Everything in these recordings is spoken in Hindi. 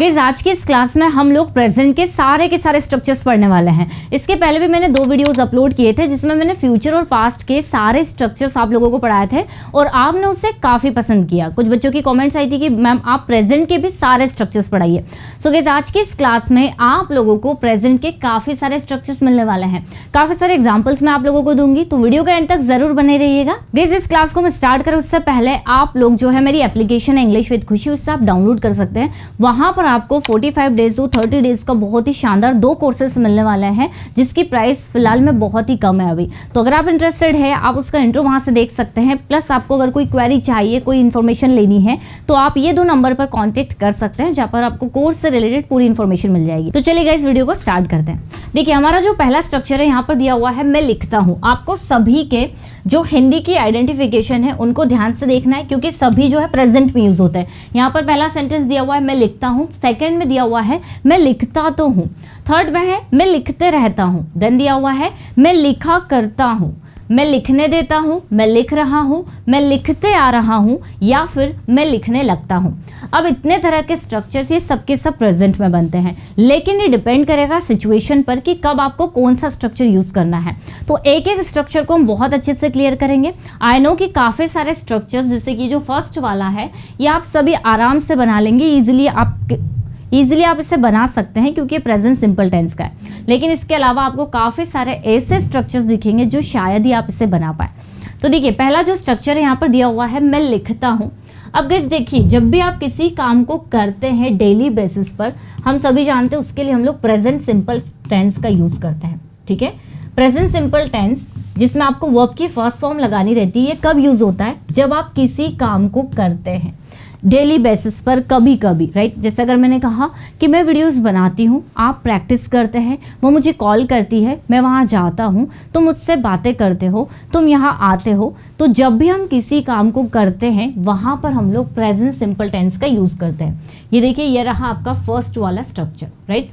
गाइस आज की इस क्लास में हम लोग प्रेजेंट के सारे स्ट्रक्चर्स पढ़ने वाले हैं। इसके पहले भी मैंने 2 वीडियोस अपलोड किए थे जिसमें मैंने फ्यूचर और पास्ट के सारे स्ट्रक्चर्स आप लोगों को पढ़ाए थे और आपने उसे काफ़ी पसंद किया। कुछ बच्चों की कमेंट्स आई थी कि मैम आप प्रेजेंट के भी सारे स्ट्रक्चर्स पढ़ाइए। सो गाइस आज की इस क्लास में आप लोगों को प्रेजेंट के काफ़ी सारे स्ट्रक्चर्स मिलने वाले हैं, काफ़ी सारे एग्जाम्पल्स मैं आप लोगों को दूंगी, तो वीडियो के एंड तक जरूर बने रहिएगा। गाइस इस क्लास को मैं स्टार्ट करूँ उससे पहले आप लोग जो है मेरी एप्लीकेशन है इंग्लिश विद खुशी, उससे आप डाउनलोड कर सकते हैं। वहाँ पर आपको 45 डेज और 30 डेज का बहुत ही शानदार 2 कोर्सेस मिलने वाले हैं जिसकी प्राइस फिलहाल में बहुत ही कम है अभी। तो अगर आप इंटरेस्टेड है आप उसका इंट्रो वहाँ से देख सकते हैं। प्लस आपको अगर कोई क्वेरी चाहिए, कोई इन्फॉर्मेशन लेनी है तो आप ये 2 नंबर पर कॉन्टेक्ट कर सकते हैं जहाँ पर आपको कोर्स से रिलेटेड पूरी इन्फॉर्मेशन मिल जाएगी। तो चलिए गाइस वीडियो को स्टार्ट करते हैं। देखिए हमारा जो पहला स्ट्रक्चर है यहाँ पर दिया हुआ है मैं लिखता हूँ। आपको सभी के जो हिंदी की आइडेंटिफिकेशन है उनको ध्यान से देखना है क्योंकि सभी जो है प्रेजेंट में यूज होता है। यहाँ पर पहला सेंटेंस दिया हुआ है मैं लिखता हूँ, सेकंड में दिया हुआ है मैं लिखता तो हूँ, थर्ड में है मैं लिखते रहता हूँ, देन दिया हुआ है मैं लिखा करता हूँ, मैं लिखने देता हूँ, मैं लिख रहा हूँ, मैं लिखते आ रहा हूँ या फिर मैं लिखने लगता हूँ। अब इतने तरह के स्ट्रक्चर्स ये सबके सब प्रेजेंट में बनते हैं, लेकिन ये डिपेंड करेगा सिचुएशन पर कि कब आपको कौन सा स्ट्रक्चर यूज़ करना है। तो एक एक स्ट्रक्चर को हम बहुत अच्छे से क्लियर करेंगे। आई नो कि काफ़ी सारे स्ट्रक्चर्स जैसे कि जो फर्स्ट वाला है ये आप सभी आराम से बना लेंगे, ईजिली आप इसे बना सकते हैं क्योंकि प्रेजेंट सिंपल टेंस का है। लेकिन इसके अलावा आपको काफ़ी सारे ऐसे स्ट्रक्चर्स दिखेंगे जो शायद ही आप इसे बना पाए। तो देखिए पहला जो स्ट्रक्चर है यहाँ पर दिया हुआ है मैं लिखता हूँ। अब गाइस देखिए जब भी आप किसी काम को करते हैं डेली बेसिस पर, हम सभी जानते हैं उसके लिए हम लोग प्रेजेंट सिंपल टेंस का यूज़ करते हैं। ठीक है, प्रेजेंट सिंपल टेंस जिसमें आपको वर्ब की फर्स्ट फॉर्म लगानी रहती है, ये कब यूज़ होता है? जब आप किसी काम को करते हैं डेली बेसिस पर, कभी कभी, राइट। जैसे अगर मैंने कहा कि मैं वीडियोस बनाती हूँ, आप प्रैक्टिस करते हैं, वो मुझे कॉल करती है, मैं वहाँ जाता हूँ, तुम मुझसे बातें करते हो, तुम यहाँ आते हो। तो जब भी हम किसी काम को करते हैं वहाँ पर हम लोग प्रेजेंट सिंपल टेंस का यूज़ करते हैं। ये देखिए ये रहा आपका फर्स्ट वाला स्ट्रक्चर, राइट।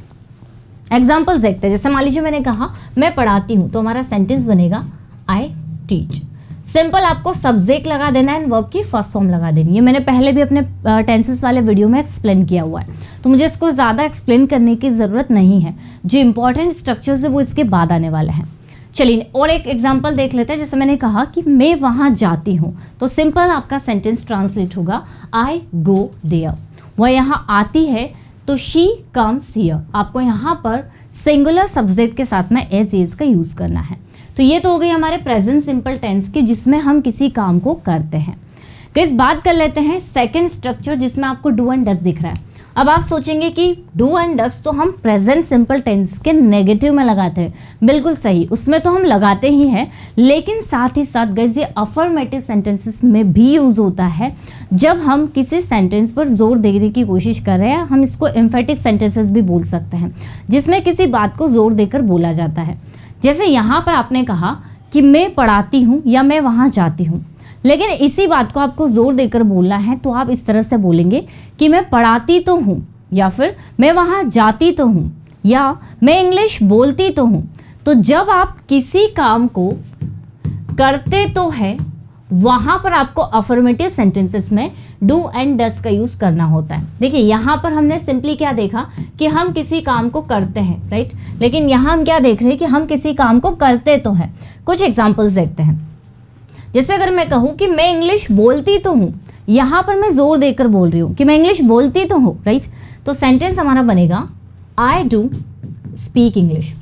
एग्जाम्पल्स देखते हैं। जैसे मान लीजिए मैंने कहा मैं पढ़ाती हूँ, तो हमारा सेंटेंस बनेगा आई टीच। सिंपल आपको सब्जेक्ट लगा देना है, वर्ब की फर्स्ट फॉर्म लगा देनी है। मैंने पहले भी अपने टेंसेस वाले वीडियो में एक्सप्लेन किया हुआ है, तो मुझे इसको ज़्यादा एक्सप्लेन करने की ज़रूरत नहीं है। जो इंपॉर्टेंट स्ट्रक्चर्स है वो इसके बाद आने वाले हैं। चलिए और एक एग्जांपल देख लेते हैं। जैसे मैंने कहा कि मैं वहाँ जाती हूँ, तो सिंपल आपका सेंटेंस ट्रांसलेट होगा आई गो देयर। वह यहाँ आती है तो शी कम्स हियर। आपको यहाँ पर सिंगुलर सब्जेक्ट के साथ में एज एज का यूज़ करना है। तो ये तो हो गई हमारे प्रेजेंट सिंपल टेंस की जिसमें हम किसी काम को करते हैं। गाइस बात कर लेते हैं सेकंड स्ट्रक्चर जिसमें आपको डू एंड डज दिख रहा है। अब आप सोचेंगे कि डू एंड डज तो हम प्रेजेंट सिंपल टेंस के नेगेटिव में लगाते हैं। बिल्कुल सही, उसमें तो हम लगाते ही हैं, लेकिन साथ ही साथ गाइस ये अफर्मेटिव सेंटेंसेस में भी यूज़ होता है। जब हम किसी सेंटेंस पर जोर देने की कोशिश कर रहे हैं, हम इसको एम्फेटिक सेंटेंसेस भी बोल सकते हैं जिसमें किसी बात को जोर देकर बोला जाता है। जैसे यहाँ पर आपने कहा कि मैं पढ़ाती हूँ या मैं वहाँ जाती हूँ, लेकिन इसी बात को आपको जोर देकर बोलना है तो आप इस तरह से बोलेंगे कि मैं पढ़ाती तो हूँ या फिर मैं वहाँ जाती तो हूँ या मैं इंग्लिश बोलती तो हूँ। तो जब आप किसी काम को करते तो है वहाँ पर आपको अफर्मेटिव सेंटेंसेस में डू एंड डज का यूज़ करना होता है। देखिए यहाँ पर हमने सिंपली क्या देखा कि हम किसी काम को करते हैं, राइट, लेकिन यहाँ हम क्या देख रहे हैं कि हम किसी काम को करते तो हैं। कुछ एग्जांपल्स देखते हैं। जैसे अगर मैं कहूँ कि मैं इंग्लिश बोलती तो हूँ, यहाँ पर मैं जोर देकर बोल रही हूँ कि मैं इंग्लिश बोलती तो हूँ, राइट। तो सेंटेंस हमारा बनेगा आई डू स्पीक इंग्लिश।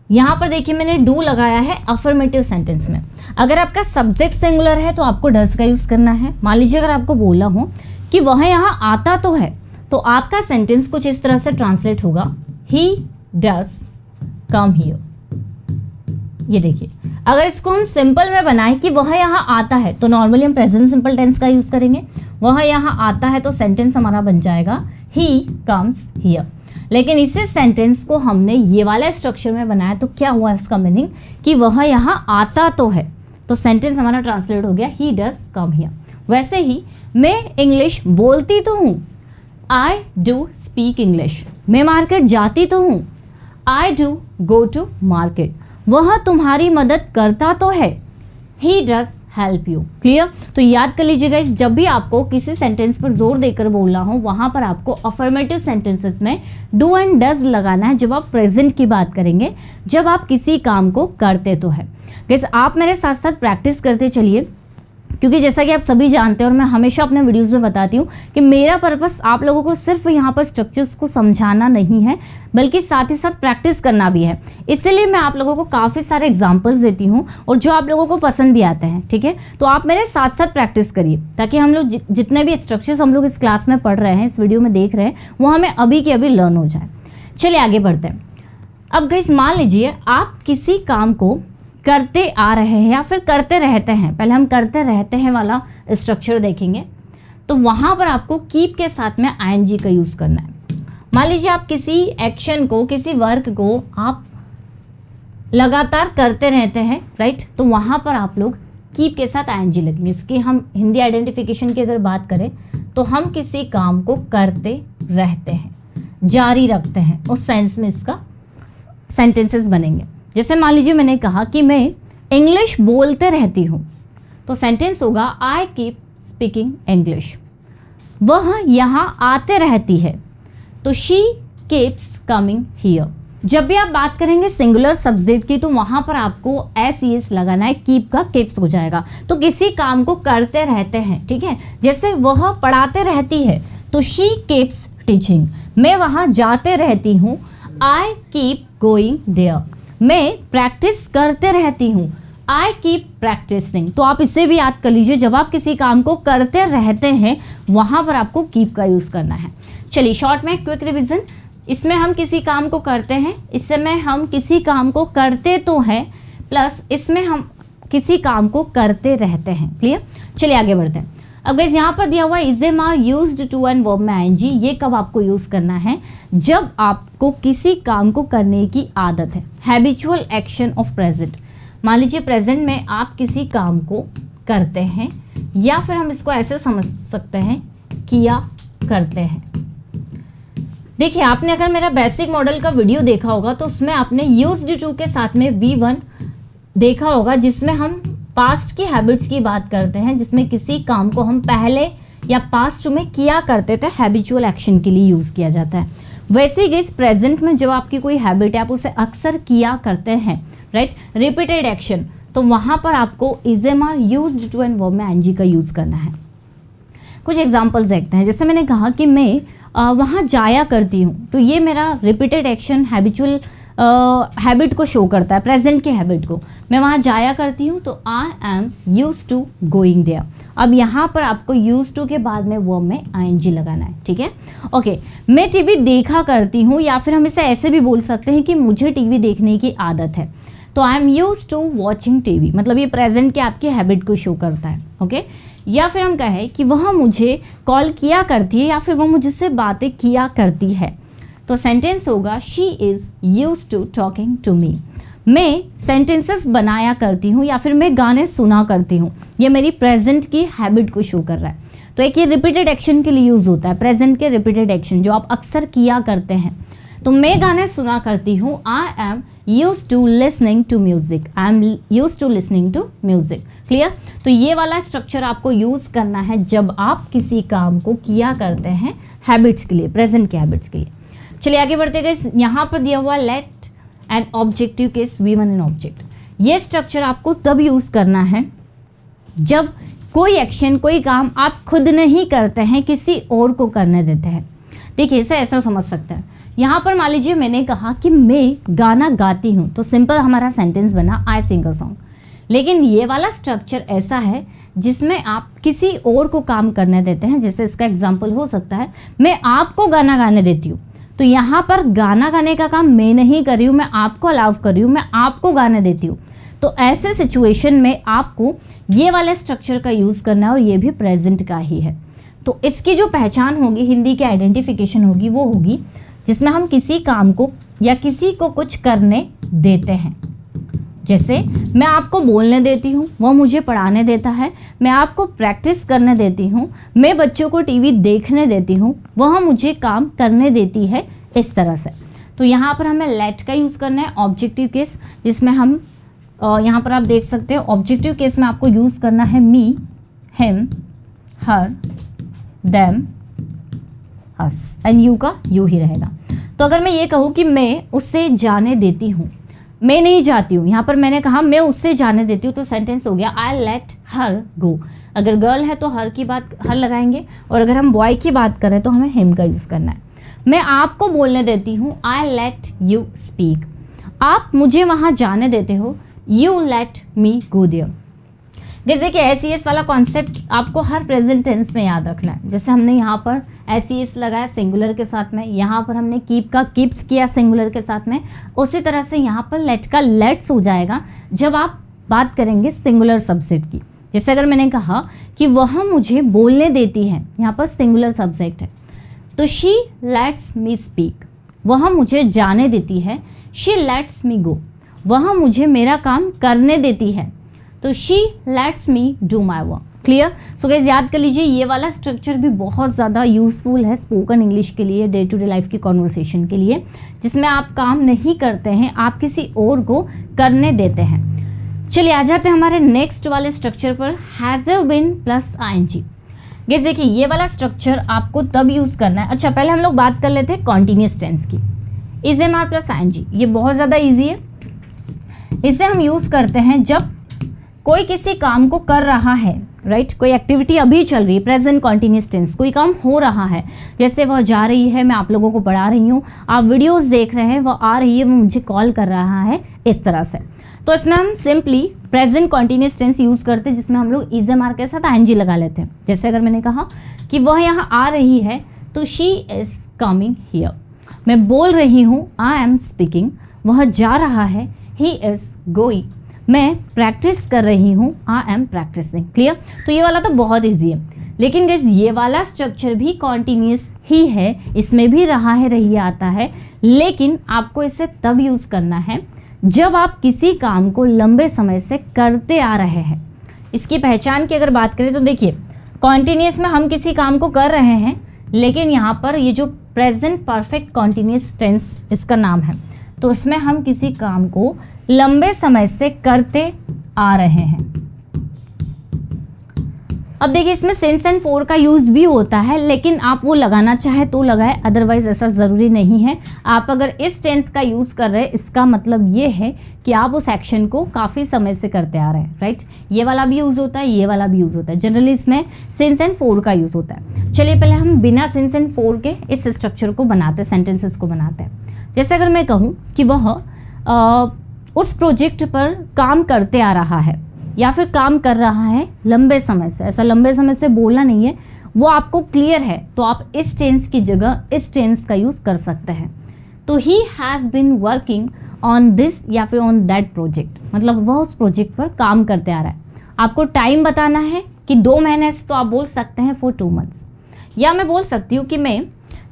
यहाँ पर देखिए मैंने डू लगाया है अफर्मेटिव सेंटेंस में। अगर आपका सब्जेक्ट सिंगुलर है तो आपको डज का यूज़ करना है। मान लीजिए अगर आपको बोला हो कि वह यहाँ आता तो है, तो आपका सेंटेंस कुछ इस तरह से ट्रांसलेट होगा ही डज कम हियर। ये देखिए अगर इसको हम सिंपल में बनाएं कि वह यहाँ आता है, तो नॉर्मली हम प्रेजेंट सिंपल टेंस का यूज़ करेंगे। वह यहाँ आता है तो सेंटेंस हमारा बन जाएगा ही कम्स हियर। लेकिन इसी सेंटेंस को हमने ये वाला स्ट्रक्चर में बनाया तो क्या हुआ इसका मीनिंग कि वह यहाँ आता तो है, तो सेंटेंस हमारा ट्रांसलेट हो गया ही डज कम हियर। वैसे ही मैं इंग्लिश बोलती तो हूँ, आई डू स्पीक इंग्लिश। मैं मार्केट जाती तो हूँ, I do go to market. वह तुम्हारी मदद करता तो है, he does help you. Clear? तो याद कर लीजिएगा, इस जब भी आपको किसी सेंटेंस पर जोर देकर बोलना हो वहां पर आपको अफर्मेटिव सेंटेंसेस में डू एंड डज लगाना है जब आप प्रेजेंट की बात करेंगे, जब आप किसी काम को करते तो है। गाइस आप मेरे साथ साथ प्रैक्टिस करते चलिए, क्योंकि जैसा कि आप सभी जानते हैं और मैं हमेशा अपने वीडियोस में बताती हूँ कि मेरा पर्पस आप लोगों को सिर्फ यहाँ पर स्ट्रक्चर्स को समझाना नहीं है, बल्कि साथ ही साथ प्रैक्टिस करना भी है। इसलिए मैं आप लोगों को काफ़ी सारे एग्जांपल्स देती हूँ और जो आप लोगों को पसंद भी आते हैं। ठीक है, तो आप मेरे साथ साथ प्रैक्टिस करिए ताकि हम लोग जितने भी स्ट्रक्चर्स हम लोग इस क्लास में पढ़ रहे हैं, इस वीडियो में देख रहे हैं, वो हमें अभी के अभी लर्न हो जाए। चलिए आगे बढ़ते हैं। अब गाइस मान लीजिए आप किसी काम को करते आ रहे हैं या फिर करते रहते हैं। पहले हम करते रहते हैं वाला स्ट्रक्चर देखेंगे, तो वहाँ पर आपको कीप के साथ में आईएनजी का यूज़ करना है। मान लीजिए आप किसी एक्शन को, किसी वर्क को आप लगातार करते रहते हैं, राइट, तो वहाँ पर आप लोग कीप के साथ आईएनजी लगेंगे। इसकी हम हिंदी आइडेंटिफिकेशन की अगर बात करें तो हम किसी काम को करते रहते हैं, जारी रखते हैं, उस सेंस में इसका सेंटेंसेस बनेंगे। जैसे मान लीजिए मैंने कहा कि मैं इंग्लिश बोलते रहती हूँ, तो सेंटेंस होगा आई कीप स्पीकिंग इंग्लिश। वह यहाँ आते रहती है, तो शी कीप्स कमिंग हियर। जब भी आप बात करेंगे सिंगुलर सब्जेक्ट की तो वहाँ पर आपको एस लगाना है, कीप का किप्स हो जाएगा। तो किसी काम को करते रहते हैं, ठीक है, जैसे वह पढ़ाते रहती है तो शी कीप्स टीचिंग। मैं वहाँ जाते रहती हूँ, आई कीप गोइंग देयर। मैं प्रैक्टिस करते रहती हूँ, आई कीप प्रैक्टिसिंग। तो आप इसे भी याद कर लीजिए, जब आप किसी काम को करते रहते हैं वहाँ पर आपको कीप का यूज़ करना है। चलिए शॉर्ट में क्विक रिवीजन, इसमें हम किसी काम को करते हैं, इसमें हम किसी काम को करते तो हैं, प्लस इसमें हम किसी काम को करते रहते हैं। क्लियर? चलिए आगे बढ़ते हैं। अब गाइस यहाँ पर दिया हुआ is am are used to and verb में आईएनजी। ये कब आपको यूज़ करना है? जब आपको किसी काम को करने की आदत है। हैबिचुअल एक्शन ऑफ प्रेजेंट, मान लीजिए प्रेजेंट में आप किसी काम को करते हैं, या फिर हम इसको ऐसे समझ सकते हैं किया करते हैं। देखिए आपने अगर मेरा बेसिक मॉडल का वीडियो देखा होगा तो उसमें आपने यूज्ड टू के साथ में V1 देखा होगा, जिसमें हम पास्ट की हैबिट्स की बात करते हैं, जिसमें किसी काम को हम पहले या पास्ट में किया करते थे, हैबिचुअल एक्शन के लिए यूज़ किया जाता है। वैसे ही इस प्रेजेंट में जब आपकी कोई हैबिट है आप उसे अक्सर किया करते हैं, राइट, रिपीटेड एक्शन, तो वहाँ पर आपको is am are used to and verb में आईएनजी का यूज़ करना है। कुछ एग्जाम्पल्स देखते हैं। जैसे मैंने कहा कि मैं वहाँ जाया करती हूँ, तो ये मेरा रिपीटेड एक्शन हैबिचुअल हैबिट को शो करता है, प्रेजेंट के हैबिट को। मैं वहाँ जाया करती हूँ तो I am use to going there. अब यहाँ पर आपको यूज टू के बाद में वर्ब में आईएनजी लगाना है, ठीक है। ओके, मैं टीवी देखा करती हूँ, या फिर हम इसे ऐसे भी बोल सकते हैं कि मुझे टीवी देखने की आदत है, तो I am use to watching TV. मतलब ये प्रेजेंट के आपके हैबिट को शो करता है, ओके। या फिर हम कहें कि वह मुझे कॉल किया करती है, या फिर वह मुझसे बातें किया करती है, तो सेंटेंस होगा she is used to talking to me. मैं सेंटेंसेस बनाया करती हूँ, या फिर मैं गाने सुना करती हूँ। ये मेरी प्रेजेंट की हैबिट को शो कर रहा है। तो एक ये रिपीटेड एक्शन के लिए यूज़ होता है, प्रेजेंट के रिपीटेड एक्शन जो आप अक्सर किया करते हैं। तो मैं गाने सुना करती हूँ, I am used to listening to music, I am used to listening to music. Clear? तो ये वाला स्ट्रक्चर आपको यूज़ करना है जब आप किसी काम को किया करते हैं हैबिट्स के लिए, प्रेजेंट के हैबिट्स के लिए। चलिए आगे बढ़ते गए। यहाँ पर दिया हुआ let and objective case V1 in object. ये स्ट्रक्चर आपको तब यूज़ करना है जब कोई एक्शन, कोई काम आप खुद नहीं करते हैं, किसी और को करने देते हैं। देखिए इसे ऐसा समझ सकते हैं। यहाँ पर मान लीजिए मैंने कहा कि मैं गाना गाती हूँ, तो सिंपल हमारा सेंटेंस बना आई सिंग अ सॉन्ग। लेकिन ये वाला स्ट्रक्चर ऐसा है जिसमें आप किसी और को काम करने देते हैं। जैसे इसका एग्जाम्पल हो सकता है, मैं आपको गाना गाने देती हूँ, तो यहाँ पर गाना गाने का काम मैं नहीं कर रही हूँ, मैं आपको अलाउ कर रही हूँ, मैं आपको गाने देती हूँ। तो ऐसे सिचुएशन में आपको ये वाले स्ट्रक्चर का यूज़ करना है, और ये भी प्रेजेंट का ही है। तो इसकी जो पहचान होगी, हिंदी की आइडेंटिफिकेशन होगी, वो होगी जिसमें हम किसी काम को या किसी को कुछ करने देते हैं। जैसे मैं आपको बोलने देती हूँ, वह मुझे पढ़ाने देता है। मैं आपको प्रैक्टिस करने देती हूँ, मैं बच्चों को टीवी देखने देती हूँ, वह मुझे काम करने देती है, इस तरह से। तो यहाँ पर हमें लेट का यूज़ करना है, ऑब्जेक्टिव केस, जिसमें हम यहाँ पर आप देख सकते हैं ऑब्जेक्टिव केस में आपको यूज़ करना है me, him, her, them, us and you का यू ही रहेगा। तो अगर मैं ये कहूँ कि मैं उससे जाने देती हूँ, मैं नहीं जाती हूँ, यहाँ पर मैंने कहा मैं उससे जाने देती हूँ, तो सेंटेंस हो गया आई लेट हर गो। अगर गर्ल है तो हर की बात हर लगाएंगे, और अगर हम बॉय की बात करें तो हमें हिम का यूज़ करना है। मैं आपको बोलने देती हूँ, आई लेट यू स्पीक। आप मुझे वहाँ जाने देते हो, you let me go there. जैसे कि एस वाला कॉन्सेप्ट आपको हर प्रेजेंट टेंस में याद रखना है। जैसे हमने यहाँ पर एस लगाया सिंगुलर के साथ में, यहाँ पर हमने कीप का कीप्स किया सिंगुलर के साथ में, उसी तरह से यहाँ पर लेट का लेट्स हो जाएगा जब आप बात करेंगे सिंगुलर सब्जेक्ट की। जैसे अगर मैंने कहा कि वह मुझे बोलने देती है, यहाँ पर सिंगुलर सब्जेक्ट है, तो शी लेट्स मी स्पीक। वह मुझे जाने देती है, शी लेट्स मी गो। वह मुझे मेरा काम करने देती है, तो she let's me do my work. Clear? So guys याद कर लीजिए, ये वाला स्ट्रक्चर भी बहुत ज़्यादा यूज़फुल है स्पोकन इंग्लिश के लिए, डे टू डे लाइफ की कॉन्वर्सेशन के लिए, जिसमें आप काम नहीं करते हैं, आप किसी और को करने देते हैं। चलिए आ जाते हैं हमारे नेक्स्ट वाले स्ट्रक्चर पर, has been plus ING. Guys देखिए ये वाला स्ट्रक्चर आपको तब यूज़ करना है। अच्छा पहले हम लोग बात कर लेते हैं कॉन्टिन्यूस टेंस की। Is am are plus ING, ये बहुत ज़्यादा ईजी है। इसे हम यूज़ करते हैं जब कोई किसी काम को कर रहा है, राइट, कोई एक्टिविटी अभी चल रही है, प्रेजेंट कॉन्टिन्यूस टेंस, कोई काम हो रहा है, जैसे वह जा रही है, मैं आप लोगों को पढ़ा रही हूँ, आप वीडियोस देख रहे हैं, वह आ रही है, वो मुझे कॉल कर रहा है, इस तरह से। तो इसमें हम simply present continuous tense use करते हैं, जिसमें हम लोग इज एम आर के साथ आईएनजी लगा लेते हैं। जैसे अगर मैंने कहा कि वह यहाँ आ रही है, तो शी इज़ कमिंग हियर। मैं बोल रही हूँ, आई एम स्पीकिंग। वह जा रहा है, ही इज़ गोइंग। मैं प्रैक्टिस कर रही हूँ, आई एम प्रैक्टिसिंग। क्लियर? तो ये वाला तो बहुत ईजी है, लेकिन गाइस ये वाला स्ट्रक्चर भी कॉन्टिन्यूस ही है, इसमें भी रहा है रही आता है, लेकिन आपको इसे तब यूज़ करना है जब आप किसी काम को लंबे समय से करते आ रहे हैं। इसकी पहचान की अगर बात करें तो देखिए, कॉन्टिन्यूस में हम किसी काम को कर रहे हैं, लेकिन यहाँ पर ये जो प्रेजेंट परफेक्ट कॉन्टिन्यूस टेंस इसका नाम है, तो इसमें हम किसी काम को लंबे समय से करते आ रहे हैं। अब देखिए इसमें सिंस एंड फॉर का यूज़ भी होता है, लेकिन आप वो लगाना चाहे तो लगाए, अदरवाइज ऐसा ज़रूरी नहीं है। आप अगर इस टेंस का यूज़ कर रहे हैं, इसका मतलब ये है कि आप उस एक्शन को काफ़ी समय से करते आ रहे हैं, राइट। ये वाला भी यूज़ होता है, ये वाला भी यूज़ होता है, जनरली इसमें सिंस एंड फॉर का यूज़ होता है। चलिए पहले हम बिना सिंस एंड फॉर के इस स्ट्रक्चर को बनाते हैं, सेंटेंसेस को बनाते हैं। जैसे अगर मैं कहूँ कि वह उस प्रोजेक्ट पर काम करते आ रहा है, या फिर काम कर रहा है लंबे समय से, ऐसा लंबे समय से बोलना नहीं है, वो आपको क्लियर है, तो आप इस टेंस की जगह इस टेंस का यूज़ कर सकते हैं। तो he has been working on this या फिर ऑन दैट प्रोजेक्ट, मतलब वह उस प्रोजेक्ट पर काम करते आ रहा है। आपको टाइम बताना है कि 2 महीने से, तो आप बोल सकते हैं फॉर 2 मंथ्स, या मैं बोल सकती हूँ कि मैं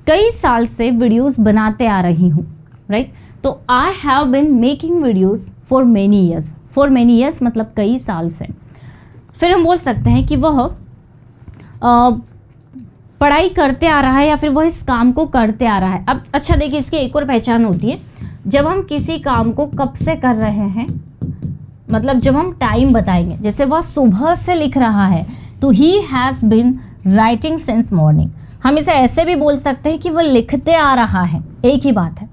कई साल से वीडियोज़ बनाते आ रही हूँ, राइट। तो I have been making videos for many years, for many years मतलब कई साल से। फिर हम बोल सकते हैं कि वह पढ़ाई करते आ रहा है, या फिर वह इस काम को करते आ रहा है। अब अच्छा देखिए, इसकी एक और पहचान होती है, जब हम किसी काम को कब से कर रहे हैं, मतलब जब हम टाइम बताएंगे। जैसे वह सुबह से लिख रहा है, तो he has been writing since morning. हम इसे ऐसे भी बोल सकते हैं कि वह लिखते आ रहा है, एक ही बात है,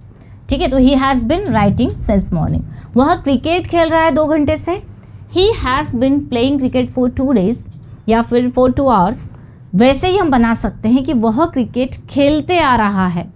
ठीक है। तो he has been writing since morning. वह क्रिकेट खेल रहा है 2 घंटे से, he has been playing cricket for 2 days या फिर फॉर 2 hours। वैसे ही हम बना सकते हैं कि वह क्रिकेट खेलते आ रहा है,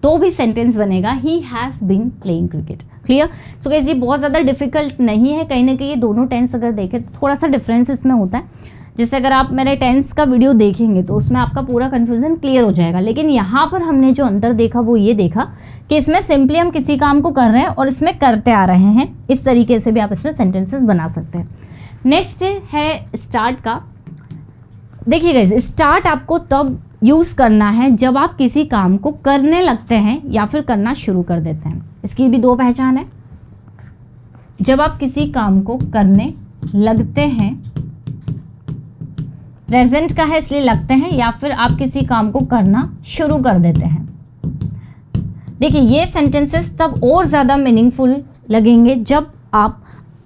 तो भी सेंटेंस बनेगा he has been playing cricket. Clear? So guys ये बहुत ज़्यादा डिफिकल्ट नहीं है, कहीं ना कहीं ये दोनों टेंस अगर देखें तो थोड़ा सा डिफरेंस इसमें होता है। जैसे अगर आप मेरे टेंस का वीडियो देखेंगे तो उसमें आपका पूरा कन्फ्यूजन क्लियर हो जाएगा, लेकिन यहाँ पर हमने जो अंतर देखा वो ये देखा कि इसमें सिंपली हम किसी काम को कर रहे हैं और इसमें करते आ रहे हैं। इस तरीके से भी आप इसमें सेंटेंसेस बना सकते हैं। नेक्स्ट है स्टार्ट का। देखिए गाइस, स्टार्ट आपको तब यूज़ करना है जब आप किसी काम को करने लगते हैं या फिर करना शुरू कर देते हैं। इसकी भी 2 पहचान है। जब आप किसी काम को करने लगते हैं, प्रेजेंट का है इसलिए लगते हैं, या फिर आप किसी काम को करना शुरू कर देते हैं। देखिए ये सेंटेंसेस तब और ज़्यादा मीनिंगफुल लगेंगे जब आप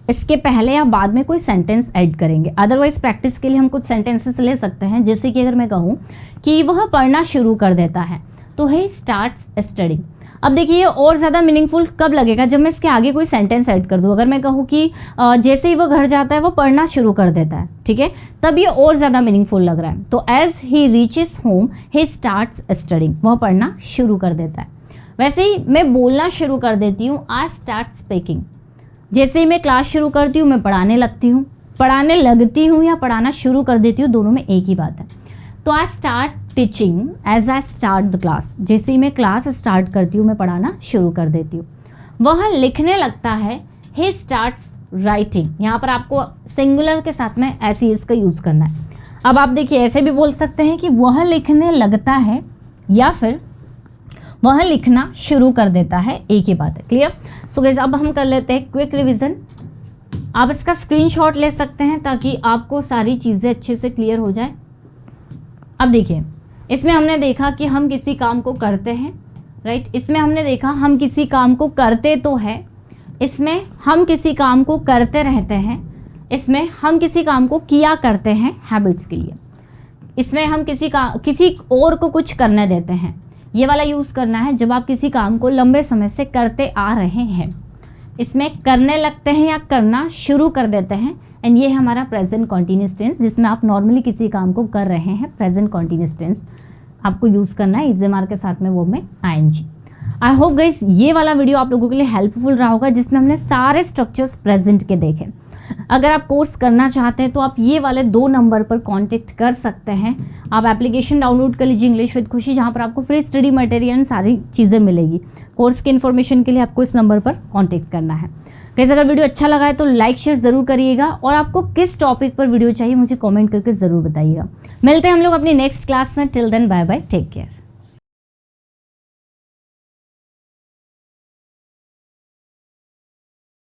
इसके पहले या बाद में कोई सेंटेंस ऐड करेंगे। अदरवाइज प्रैक्टिस के लिए हम कुछ सेंटेंसेस ले सकते हैं, जैसे कि अगर मैं कहूँ कि वह पढ़ना शुरू कर देता है, तो ही स्टार्ट्स स्टडिंग। अब देखिए ये और ज़्यादा मीनिंगफुल कब लगेगा, जब मैं इसके आगे कोई सेंटेंस ऐड कर दूँ। अगर मैं कहूँ कि जैसे ही वो घर जाता है वो पढ़ना शुरू कर देता है, ठीक है, तब ये और ज़्यादा मीनिंगफुल लग रहा है। तो as he reaches home he starts studying, वह पढ़ना शुरू कर देता है। वैसे ही मैं बोलना शुरू कर देती हूँ, आई स्टार्ट स्पीकिंग। जैसे ही मैं क्लास शुरू करती हूँ मैं पढ़ाने लगती हूँ, पढ़ाने लगती हूँ या पढ़ाना शुरू कर देती हूँ, दोनों में एक ही बात है। तो I start teaching as I start the class. जैसे ही मैं क्लास स्टार्ट करती हूँ मैं पढ़ाना शुरू कर देती हूँ। वह लिखने लगता है, ही स्टार्ट्स राइटिंग। यहाँ पर आपको सिंगुलर के साथ में ऐसी इसका यूज़ करना है। अब आप देखिए ऐसे भी बोल सकते हैं कि वह लिखने लगता है या फिर वह लिखना शुरू कर देता है, एक ही बात है। क्लियर? सो गाइस अब हम कर लेते हैं क्विक रिवीजन। आप इसका स्क्रीनशॉट ले सकते हैं ताकि आपको सारी चीज़ें अच्छे से क्लियर हो जाए। अब देखिए इसमें हमने देखा कि हम किसी काम को करते हैं, राइट। इसमें हमने देखा हम किसी काम को करते तो है, इसमें हम किसी काम को करते रहते हैं, इसमें हम किसी काम को किया करते हैं हैबिट्स के लिए, इसमें हम किसी और को कुछ करने देते हैं। ये वाला यूज़ करना है जब आप किसी काम को लंबे समय से करते आ रहे हैं। इसमें करने लगते हैं या करना शुरू कर देते हैं, एंड ये है हमारा प्रेजेंट कॉन्टिन्यूस टेंस, जिसमें आप नॉर्मली किसी काम को कर रहे हैं। प्रेजेंट कॉन्टिन्यूस टेंस आपको यूज़ करना है, इज़ेमार के साथ में वो में आईएनजी। आई होप गाइस ये वाला वीडियो आप लोगों के लिए हेल्पफुल रहा होगा, जिसमें हमने सारे स्ट्रक्चर्स प्रेजेंट के देखे। अगर आप कोर्स करना चाहते हैं तो आप ये वाले 2 नंबर पर कांटेक्ट कर सकते हैं। आप एप्लीकेशन डाउनलोड कर लीजिए इंग्लिश विद खुशी, जहाँ पर आपको फ्री स्टडी मटेरियल सारी चीज़ें मिलेगी। कोर्स की इन्फॉर्मेशन के लिए आपको इस नंबर पर कांटेक्ट करना है। गाइस अगर वीडियो अच्छा लगा है तो लाइक शेयर ज़रूर करिएगा, और आपको किस टॉपिक पर वीडियो चाहिए मुझे कमेंट करके ज़रूर बताइएगा। मिलते हैं हम लोग अपनी नेक्स्ट क्लास में। Till then bye bye, take care.